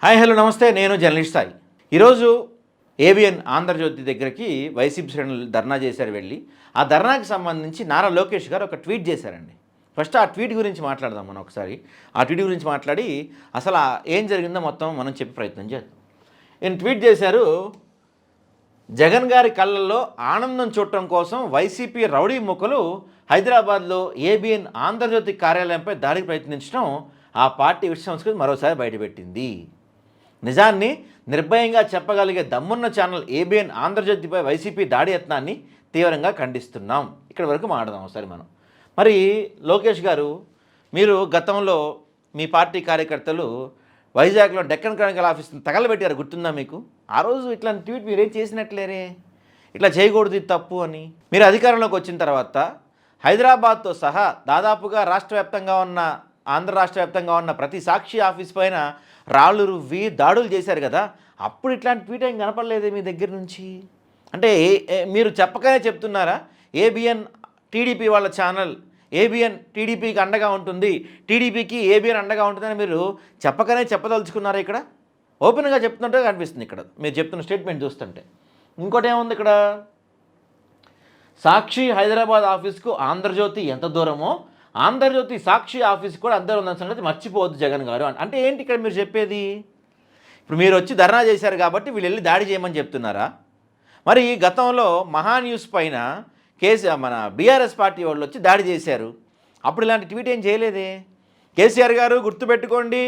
Hi hello నమస్తే, నేను journalist Sai. ఈరోజు ఏబిఎన్ ఆంధ్రజ్యోతి దగ్గరికి వైసీపీ శ్రేణులు ధర్నా చేశారు. వెళ్ళి ఆ ధర్నాకి సంబంధించి నారా లోకేష్ గారు ఒక ట్వీట్ చేశారండి. ఫస్ట్ ఆ ట్వీట్ గురించి మాట్లాడదాం మనం ఒకసారి. ఆ ట్వీట్ గురించి మాట్లాడి అసలు ఏం జరిగిందో మొత్తం మనం చెప్పే ప్రయత్నం చేద్దాం. ఈయన ట్వీట్ చేశారు, జగన్ గారి కళ్ళల్లో ఆనందం చూడటం కోసం వైసీపీ రౌడీ ముఖలు హైదరాబాద్లో ఏబిఎన్ ఆంధ్రజ్యోతి కార్యాలయంపై దాడికి ప్రయత్నించడం ఆ పార్టీ విశ్వసంస్కృతి మరోసారి బయటపెట్టింది. నిజాన్ని నిర్భయంగా చెప్పగలిగే దమ్మున్న ఛానల్ ఏబిఎన్ ఆంధ్రజ్యోతిపై వైసీపీ దాడి యత్నాన్ని తీవ్రంగా ఖండిస్తున్నాం. ఇక్కడ వరకు మాట్లాడదాం ఒకసారి మనం. మరి లోకేష్ గారు, మీరు గతంలో మీ పార్టీ కార్యకర్తలు వైజాగ్లో డెక్కన్ క్రానికల్ ఆఫీస్ని తగలబెట్టారు, గుర్తుందా మీకు? ఆ రోజు ఇట్లాంటి ట్వీట్ మీరేం చేసినట్లేరే, ఇట్లా చేయకూడదు, ఇది తప్పు అని. మీరు అధికారంలోకి వచ్చిన తర్వాత హైదరాబాద్తో సహా దాదాపుగా ఆంధ్ర రాష్ట్ర వ్యాప్తంగా ఉన్న ప్రతి సాక్షి ఆఫీస్ పైన రాళ్ళు రువ్వి దాడులు చేశారు కదా. అప్పుడు ఇట్లాంటి ట్వీట్ ఏం కనపడలేదే మీ దగ్గర నుంచి? అంటే మీరు చెప్పకనే చెప్తున్నారా ఏబిఎన్ టీడీపీ వాళ్ళ ఛానల్, ఏబిఎన్ టీడీపీకి అండగా ఉంటుంది, టీడీపీకి ఏబిఎన్ అండగా ఉంటుందని మీరు చెప్పకనే చెప్పదలుచుకున్నారా? ఇక్కడ ఓపెన్గా చెప్తున్నట్టు కనిపిస్తుంది ఇక్కడ మీరు చెప్తున్న స్టేట్మెంట్ చూస్తుంటే. ఇంకోటి ఏముంది ఇక్కడ, సాక్షి హైదరాబాద్ ఆఫీస్కు ఆంధ్రజ్యోతి ఎంత దూరమో ఆంధ్రజ్యోతి సాక్షి ఆఫీస్ కూడా అందరూ ఉన్న సంగతి మర్చిపోవద్దు జగన్ గారు. అంటే ఏంటి ఇక్కడ మీరు చెప్పేది? ఇప్పుడు మీరు వచ్చి ధర్నా చేశారు కాబట్టి వీళ్ళు వెళ్ళి దాడి చేయమని చెప్తున్నారా? మరి గతంలో మహా న్యూస్ పైన మన బీఆర్ఎస్ పార్టీ వాళ్ళు వచ్చి దాడి చేశారు, అప్పుడు ఇలాంటి ట్వీట్ ఏం చేయలేదే? కేసీఆర్ గారు గుర్తుపెట్టుకోండి,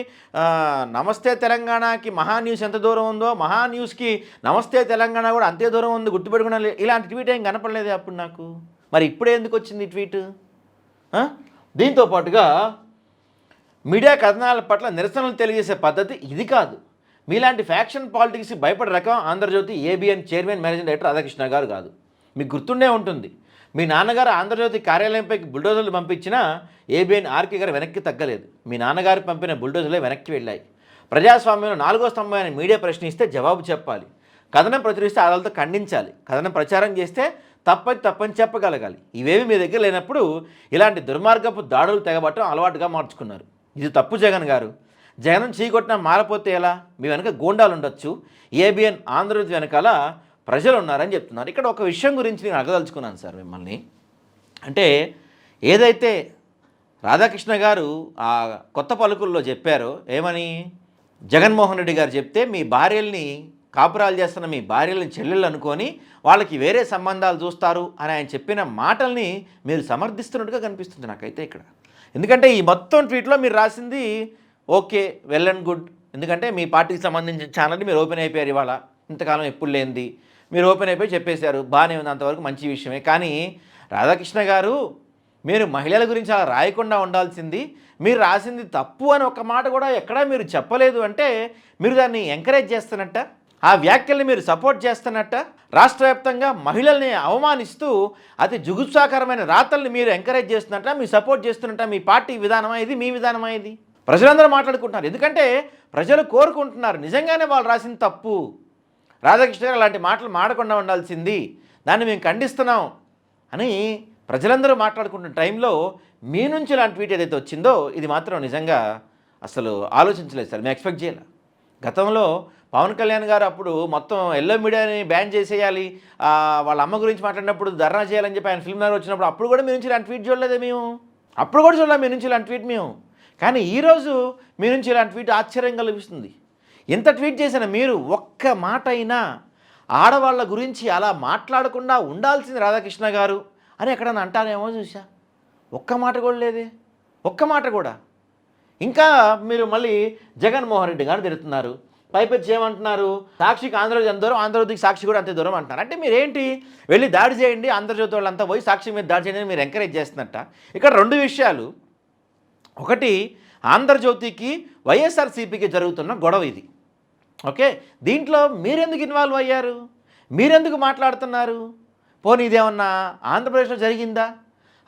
నమస్తే తెలంగాణకి మహా న్యూస్ ఎంత దూరం ఉందో మహా న్యూస్కి నమస్తే తెలంగాణ కూడా అంతే దూరం ఉంది, గుర్తుపెట్టుకున్నా. ఇలాంటి ట్వీట్ ఏం కనపడలేదే అప్పుడు నాకు. మరి ఇప్పుడే ఎందుకు వచ్చింది ఈ ట్వీట్? దీంతో పాటుగా మీడియా కథనాల పట్ల నిరసనలు తెలియజేసే పద్ధతి ఇది కాదు. మీలాంటి ఫ్యాక్షన్ పాలిటిక్స్కి భయపడే రకం Andhra Jyothi ABN chairman managing director Radhakrishna గారు కాదు. మీకు గుర్తుండే ఉంటుంది, మీ నాన్నగారు ఆంధ్రజ్యోతి కార్యాలయంపైకి బుల్డోజర్లు పంపించినా ఏబిఎన్ ఆర్కే గారు వెనక్కి తగ్గలేదు. మీ నాన్నగారు పంపిన బుల్డోజర్లే వెనక్కి వెళ్ళాయి. ప్రజాస్వామ్యంలో 4వ స్తంభమైన మీడియా ప్రశ్నిస్తే జవాబు చెప్పాలి, కథనం ప్రచురిస్తే ఆధారాలతో ఖండించాలి, కథనం ప్రచారం చేస్తే తప్పని చెప్పగలగాలి. ఇవేవి మీ దగ్గర లేనప్పుడు ఇలాంటి దుర్మార్గపు దాడులు తెగబట్టడం అలవాటుగా మార్చుకున్నారు. ఇది తప్పు జగన్ గారు. జగన్ చీకొట్టిన మారపోతే ఎలా? మీ వెనక గూండాలు ఉండొచ్చు, ఏబిఎన్ ఆంధ్రజ్యోతి వెనకాల ప్రజలు ఉన్నారని చెప్తున్నారు. ఇక్కడ ఒక విషయం గురించి నేను అడగదలుచుకున్నాను సార్ మిమ్మల్ని. అంటే ఏదైతే రాధాకృష్ణ గారు ఆ కొత్త పలుకుల్లో చెప్పారో, ఏమని జగన్మోహన్ రెడ్డి గారు చెప్తే మీ భార్యల్ని కాపురాలు చేస్తున్న మీ భార్యలను చెల్లెళ్ళు అనుకొని వాళ్ళకి వేరే సంబంధాలు చూస్తారు అని ఆయన చెప్పిన మాటల్ని మీరు సమర్థిస్తున్నట్టుగా కనిపిస్తుంది నాకైతే ఇక్కడ. ఎందుకంటే ఈ మొత్తం ట్వీట్లో మీరు రాసింది ఓకే, వెల్ అండ్ గుడ్. ఎందుకంటే మీ పార్టీకి సంబంధించిన ఛానల్ని మీరు ఓపెన్ అయిపోయారు. ఇవాళ ఇంతకాలం ఎప్పుడు లేనిది మీరు ఓపెన్ అయిపోయి చెప్పేశారు, బాగానే ఉంది, అంతవరకు మంచి విషయమే. కానీ రాధాకృష్ణ గారు, మీరు మహిళల గురించి అలా రాయకుండా ఉండాల్సింది. మీరు రాసింది తప్పు అని ఒక మాట కూడా ఎక్కడా మీరు చెప్పలేదు. అంటే మీరు దాన్ని ఎంకరేజ్ చేస్తున్నట్ట, ఆ వ్యాఖ్యల్ని మీరు సపోర్ట్ చేస్తున్నట్ట, రాష్ట్ర వ్యాప్తంగా మహిళల్ని అవమానిస్తూ అతి జుగుప్సాకరమైన రాతల్ని మీరు ఎంకరేజ్ చేస్తున్నట్ట, మీరు సపోర్ట్ చేస్తున్నట్ట. మీ పార్టీ విధానమా ఇది? మీ విధానమా ఇది? ప్రజలందరూ మాట్లాడుకుంటున్నారు. ఎందుకంటే ప్రజలు కోరుకుంటున్నారు, నిజంగానే వాళ్ళు రాసింది తప్పు, రాధాకృష్ణ గారు అలాంటి మాటలు మాడకుండా ఉండాల్సింది, దాన్ని మేము ఖండిస్తున్నాం అని ప్రజలందరూ మాట్లాడుకుంటున్న టైంలో మీ నుంచి ఇలాంటి ట్వీట్ ఏదైతే వచ్చిందో ఇది మాత్రం నిజంగా అసలు ఆలోచించలేదు సార్, మేము ఎక్స్పెక్ట్ చేయాలి. గతంలో పవన్ కళ్యాణ్ గారు అప్పుడు మొత్తం ఎల్లో మీడియాని బ్యాన్ చేసేయాలి, వాళ్ళ అమ్మ గురించి మాట్లాడినప్పుడు ధర్నా చేయాలని చెప్పి ఆయన ఫిల్మ్ నగర్ వచ్చినప్పుడు అప్పుడు కూడా మీ నుంచి ఇలాంటి ట్వీట్ చూడలేదే మేము. అప్పుడు కూడా చూడలేదు మీ నుంచి ఇలాంటి ట్వీట్ మేము. కానీ ఈరోజు మీ నుంచి ఇలాంటి ట్వీట్ ఆశ్చర్యం కలిగిస్తుంది. ఎంత ట్వీట్ చేసినా మీరు ఒక్క మాట అయినా ఆడవాళ్ళ గురించి అలా మాట్లాడకుండా ఉండాల్సింది రాధాకృష్ణ గారు అని ఎక్కడన్నా అంటారేమో చూసా. ఒక్క మాట కూడా లేదే, ఒక్క మాట కూడా. ఇంకా మీరు మళ్ళీ జగన్మోహన్ రెడ్డి గారు తిడుతున్నారు, పైపెచ్చి ఏమంటున్నారు, సాక్షికి ఆంధ్రజ్యోతి ఎంత దూరం, ఆంధ్రజ్యోతికి సాక్షి కూడా అంతే దూరం అంటున్నారు. అంటే మీరేంటి, వెళ్ళి దాడి చేయండి, ఆంధ్రజ్యోతి వాళ్ళంతా పోయి సాక్షి మీద దాడి చేయండి మీరు ఎంకరేజ్ చేస్తున్నట్ట. ఇక్కడ రెండు విషయాలు. ఒకటి, ఆంధ్రజ్యోతికి వైఎస్ఆర్సీపీకి జరుగుతున్న గొడవ ఇది. ఓకే, దీంట్లో మీరెందుకు ఇన్వాల్వ్ అయ్యారు, మీరెందుకు మాట్లాడుతున్నారు? పోనీ ఇదేమన్నా ఆంధ్రప్రదేశ్లో జరిగిందా?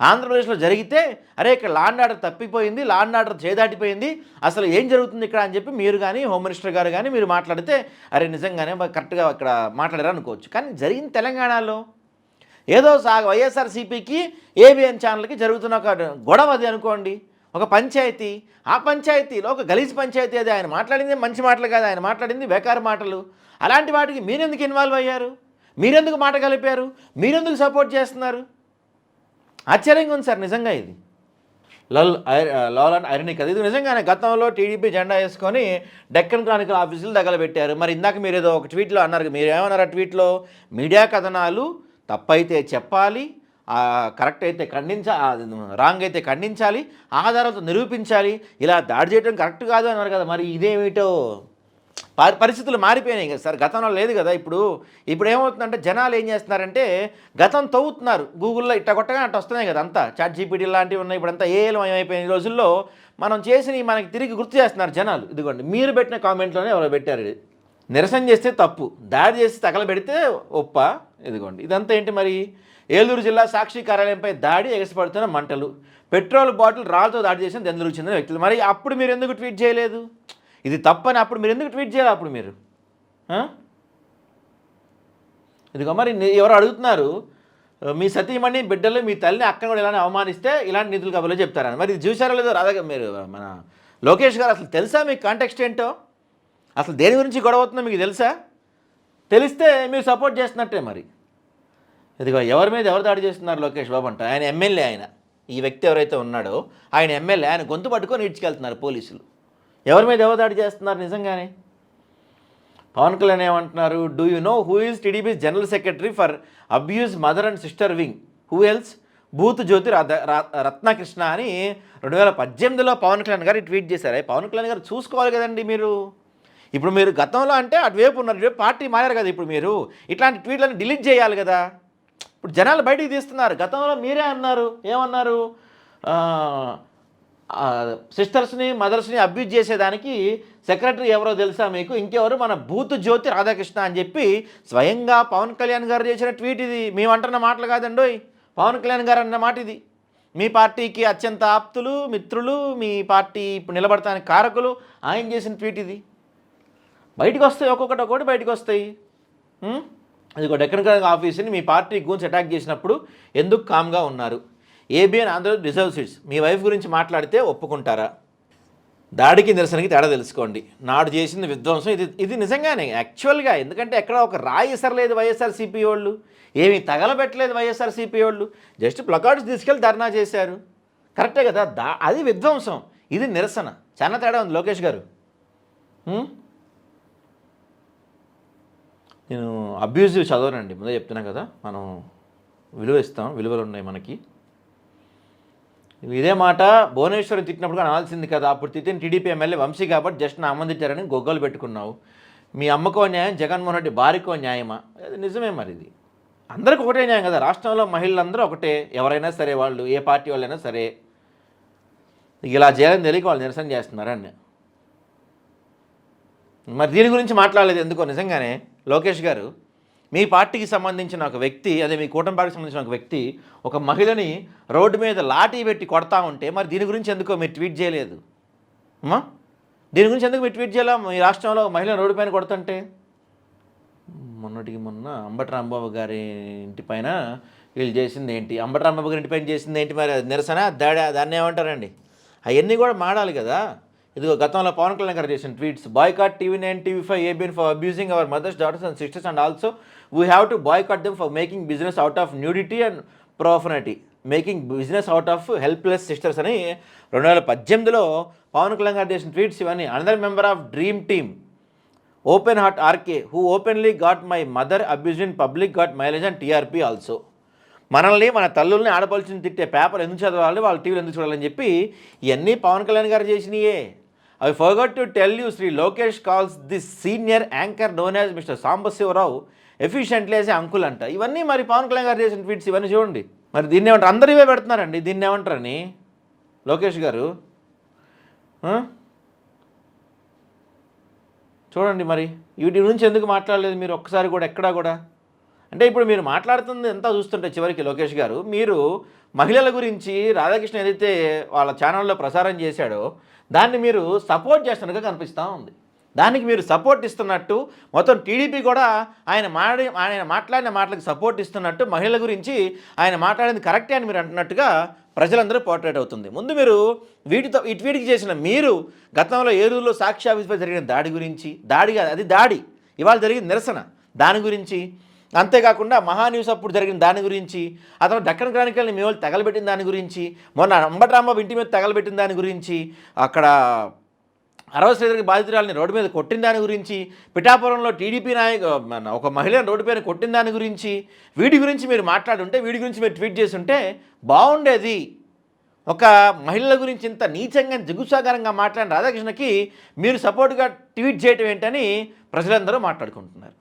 ఆంధ్రప్రదేశ్లో జరిగితే అరే ఇక్కడ లా అండ్ ఆర్డర్ తప్పిపోయింది, లా అండ్ ఆర్డర్ చేదాటిపోయింది, అసలు ఏం జరుగుతుంది ఇక్కడ అని చెప్పి మీరు కానీ హోమ్ మినిస్టర్ గారు కానీ మీరు మాట్లాడితే అరే నిజంగానే కరెక్ట్గా ఇక్కడ మాట్లాడారు అనుకోవచ్చు. కానీ జరిగింది తెలంగాణలో ఏదో వైఎస్ఆర్సీపీకి ఏబిఎన్ ఛానల్కి జరుగుతున్న ఒక గొడవ అది అనుకోండి. ఒక పంచాయతీ, ఆ పంచాయతీలో ఒక గలీజ్ పంచాయతీ, అది ఆయన మాట్లాడింది మంచి మాటలు కాదు, ఆయన మాట్లాడింది బేకారు మాటలు. అలాంటి వాటికి మీరెందుకు ఇన్వాల్వ్ అయ్యారు? మీరెందుకు మాట కలిపారు? మీరెందుకు సపోర్ట్ చేస్తున్నారు? ఆశ్చర్యంగా ఉంది సార్ నిజంగా. ఇది లాల్ అండ్ ఐరనిక్ అది. ఇది నిజంగానే గతంలో టీడీపీ జెండా వేసుకొని డెక్కన్ క్రానికల్ ఆఫీసులు తగలబెట్టారు. మరి ఇందాక మీరు ఏదో ఒక ట్వీట్లో అన్నారు, మీరు ఏమన్నారు ఆ ట్వీట్లో? మీడియా కథనాలు తప్పైతే చెప్పాలి, కరెక్ట్ అయితే రాంగ్ అయితే ఖండించాలి, ఆధారాలతో నిరూపించాలి, ఇలా దాడి చేయడం కరెక్ట్ కాదు అన్నారు కదా. మరి ఇదేమిటో పరిస్థితులు మారిపోయినాయి కదా సార్. గతంలో లేదు కదా. ఇప్పుడు ఏమవుతుందంటే జనాలు ఏం చేస్తున్నారంటే గతం తవ్వుతున్నారు. గూగుల్లో ఇట్ట కొట్టగా అట్ట వస్తున్నాయి కదా, అంతా చాట్ జీపీటీ లాంటివి ఉన్నాయి. ఇప్పుడంతా ఏమయమైపోయిన రోజుల్లో మనం చేసి మనకి తిరిగి గుర్తు చేస్తున్నారు జనాలు. ఇదిగోండి మీరు పెట్టిన కామెంట్లోనే ఎవరో పెట్టారు, నిరసన చేస్తే తప్పు, దాడి చేసి తగలబెడితే ఒప్ప. ఇదిగోండి ఇదంతా ఏంటి మరి? ఏలూరు జిల్లా సాక్షి కార్యాలయంపై దాడి, ఎగసిపడుతున్న మంటలు, పెట్రోల్ బాటిల్ రాళ్ళతో దాడి చేసిన దెందులకు చెందిన వ్యక్తులు. మరి అప్పుడు మీరు ఎందుకు ట్వీట్ చేయలేదు? ఇది తప్పని అప్పుడు మీరు ఎందుకు ట్వీట్ చేయాలి? అప్పుడు మీరు ఇదిగో మరి ఎవరు అడుగుతున్నారు, మీ సతీమణి, బిడ్డలు, మీ తల్లిని, అక్కను కూడా ఇలానే అవమానిస్తే ఇలాంటి నిధులు కబుర్లు చెప్తారని. మరి ఇది చూసారో లేదో మీరు మన లోకేష్ గారు అసలు తెలుసా మీకు కాంటెక్స్ట్ ఏంటో? అసలు దేని గురించి గొడవ అవుతుందో మీకు తెలుసా? తెలిస్తే మీరు సపోర్ట్ చేస్తున్నట్టే. మరి ఇదిగో ఎవరి మీద ఎవరు దాడి చేస్తున్నారు లోకేష్ బాబు అంట. ఆయన ఎమ్మెల్యే, ఆయన ఈ వ్యక్తి ఎవరైతే ఉన్నాడో ఆయన ఎమ్మెల్యే, ఆయన గొంతు పట్టుకొని ఈడ్చుకెళ్తున్నారు పోలీసులు. ఎవరి మీద ఎవరు దాడి చేస్తున్నారు నిజంగానే? పవన్ కళ్యాణ్ ఏమంటున్నారు? Do you know who is TDP general secretary for abuse mother and sister wing, who else? బూత్ జ్యోతి రత్నకృష్ణ అని 2018లో పవన్ కళ్యాణ్ గారు ట్వీట్ చేశారు. పవన్ కళ్యాణ్ గారు చూసుకోవాలి కదండి మీరు. ఇప్పుడు మీరు గతంలో అంటే అటువైపు ఉన్నారు, ఇటువైపు పార్టీ మారారు కదా. ఇప్పుడు మీరు ఇట్లాంటి ట్వీట్లను డిలీట్ చేయాలి కదా. ఇప్పుడు జనాలు బయటికి తీస్తున్నారు. గతంలో మీరే అన్నారు, ఏమన్నారు? సిస్టర్స్ని, మదర్స్ని అబ్యూజ్ చేసేదానికి సెక్రటరీ ఎవరో తెలుసా మీకు? ఇంకెవరు? మన బూత్ జ్యోతి రాధాకృష్ణ అని చెప్పి స్వయంగా పవన్ కళ్యాణ్ గారు చేసిన ట్వీట్ ఇది. మేము అంటున్న మాటలు కాదండి, పవన్ కళ్యాణ్ గారు అన్న మాట ఇది. మీ పార్టీకి అత్యంత ఆప్తులు, మిత్రులు, మీ పార్టీ ఇప్పుడు నిలబడటానికి కారకులు ఆయన చేసిన ట్వీట్ ఇది. బయటకు వస్తాయి, ఒక్కొక్కటి బయటకు వస్తాయి. ఇది డెక్కన్ క్రానికల్ ఆఫీస్ని మీ పార్టీ గురించి అటాక్ చేసినప్పుడు ఎందుకు కామ్గా ఉన్నారు? ఏబిఎన్ ఆంధ్ర రిజర్వ్ సీట్స్, మీ వైఫ్ గురించి మాట్లాడితే ఒప్పుకుంటారా? దాడికి నిరసనకి తేడా తెలుసుకోండి. నాడు చేసింది విధ్వంసం. ఇది నిజంగానే యాక్చువల్గా. ఎందుకంటే ఎక్కడ ఒక రాయి ఇసరలేదు వైఎస్ఆర్సీపీ వాళ్ళు, ఏమీ తగలబెట్టలేదు వైఎస్ఆర్సీపీ వాళ్ళు, జస్ట్ ప్లకార్డ్స్ తీసుకెళ్ళి ధర్నా చేశారు. కరెక్టే కదా. అది విధ్వంసం, ఇది నిరసన. చాలా తేడా ఉంది లోకేష్ గారు. నేను అబ్యూజివ్ చదవనండి, ముందే చెప్తున్నా కదా. మనం విలువ ఇస్తాం, విలువలు ఉన్నాయి మనకి. ఇదే మాట భువనేశ్వరి తిట్టినప్పుడు అనాల్సింది కదా. అప్పుడు తిట్టిన టీడీపీ ఎమ్మెల్యే వంశీ కాబట్టి జస్ట్ ఆమందించారని గొగ్గలు పెట్టుకున్నావు. మీ అమ్మకో న్యాయం, జగన్మోహన్ రెడ్డి భార్యకో న్యాయమా? అది నిజమే. మరి ఇది అందరికి ఒకటే న్యాయం కదా. రాష్ట్రంలో మహిళలందరూ ఒకటే, ఎవరైనా సరే, వాళ్ళు ఏ పార్టీ వాళ్ళైనా సరే. ఇలా చేయాలని తెలియక వాళ్ళు నిరసన చేస్తున్నారని. మరి దీని గురించి మాట్లాడలేదు ఎందుకో నిజంగానే లోకేష్ గారు. మీ పార్టీకి సంబంధించిన ఒక వ్యక్తి, అదే మీ కూటమి పార్టీకి సంబంధించిన ఒక వ్యక్తి ఒక మహిళని రోడ్డు మీద లాఠీ పెట్టి కొడతా ఉంటే మరి దీని గురించి ఎందుకో మీరు ట్వీట్ చేయలేదు అమ్మా? దీని గురించి ఎందుకు మీరు ట్వీట్ చేయాలా? మీ రాష్ట్రంలో మహిళను రోడ్డు పైన కొడుతుంటే మొన్న అంబటి రాంబాబు గారి ఇంటి పైన వీళ్ళు చేసింది ఏంటి? అంబటి రాంబాబు గారి ఇంటి పైన చేసింది ఏంటి? మరి నిరసన, దాడి, దాన్ని ఏమంటారండి? అవన్నీ కూడా మాడాలి కదా. ఇదిగో గతంలో పవన్ కళ్యాణ్ గారు చేసిన tweets: boycott TV9, TV5, ABN for abusing our mothers, daughters and sisters, and also we have to boycott them for making business out of nudity and profanity, making business out of helpless sisters అని 2018లో పవన్ కళ్యాణ్ గారు చేసిన tweets ఇవన్నీ. Another member of dream team, open heart RK, who openly got my mother abuse in public, got mileage and TRP also. మనల్ని, మన తల్లుల్ని, ఆడపడుచుని తిట్టే paper ఎందుకు చదవాలి, వాళ్ళ టీవీలు ఎందుకు చూడాలని చెప్పి ఇవన్నీ పవన్ కళ్యాణ్ గారు చేసినాయే. I forgot to tell you, Sri Lokesh calls this senior anchor known as Mr. Sambasivarao efficiently as uncle అంట. ఇవన్నీ మరి పవన్ కళ్యాణ్ గారు చేసిన ట్వీట్స్ ఇవన్నీ చూడండి. మరి దీన్ని ఏమంటారు? అందరూ ఇవే పెడుతున్నారండి. దీన్ని ఏమంటారని లోకేష్ గారు చూడండి. మరి వీటి గురించి ఎందుకు మాట్లాడలేదు మీరు ఒక్కసారి కూడా, ఎక్కడా కూడా? అంటే ఇప్పుడు మీరు మాట్లాడుతుంది ఎంత చూస్తుంటే చివరికి లోకేష్ గారు, మీరు మహిళల గురించి రాధాకృష్ణ ఏదైతే వాళ్ళ ఛానల్లో ప్రసారం చేశాడో దాన్ని మీరు సపోర్ట్ చేస్తున్నట్టుగా కనిపిస్తూ ఉంది. దానికి మీరు సపోర్ట్ ఇస్తున్నట్టు, మొత్తం టీడీపీ కూడా ఆయన మాట్లాడిన మాటలకు సపోర్ట్ ఇస్తున్నట్టు, మహిళల గురించి ఆయన మాట్లాడింది కరెక్టే అని మీరు అంటున్నట్టుగా ప్రజలందరూ పోర్ట్రేట్ అవుతుంది. ముందు మీరు వీటికి చేసిన మీరు గతంలో ఏలూరులో సాక్షి ఆఫీస్పై జరిగిన దాడి గురించి, అది దాడి, ఇవాళ జరిగిన నిరసన దాని గురించి, అంతేకాకుండా మహాన్యూస్ అప్పుడు జరిగిన దాని గురించి, అతను దక్కన్ క్రానికల్ని మీ వాళ్ళు తగలబెట్టిన దాని గురించి, మొన్న అంబటరాంబాబు ఇంటి మీద తగలబెట్టిన దాని గురించి, అక్కడ అరవ శ్రీధర్కి బాధితురాలని రోడ్డు మీద కొట్టిన దాని గురించి, పిఠాపురంలో టీడీపీ ఒక మహిళను రోడ్డు పైన కొట్టిన దాని గురించి, వీటి గురించి మీరు మాట్లాడుంటే, వీటి గురించి మీరు ట్వీట్ చేసి ఉంటే బాగుండేది. ఒక మహిళల గురించి ఇంత నీచంగా జిగుసాగారంగా మాట్లాడిన రాధాకృష్ణకి మీరు సపోర్ట్గా ట్వీట్ చేయటం ఏంటని ప్రజలందరూ మాట్లాడుకుంటున్నారు.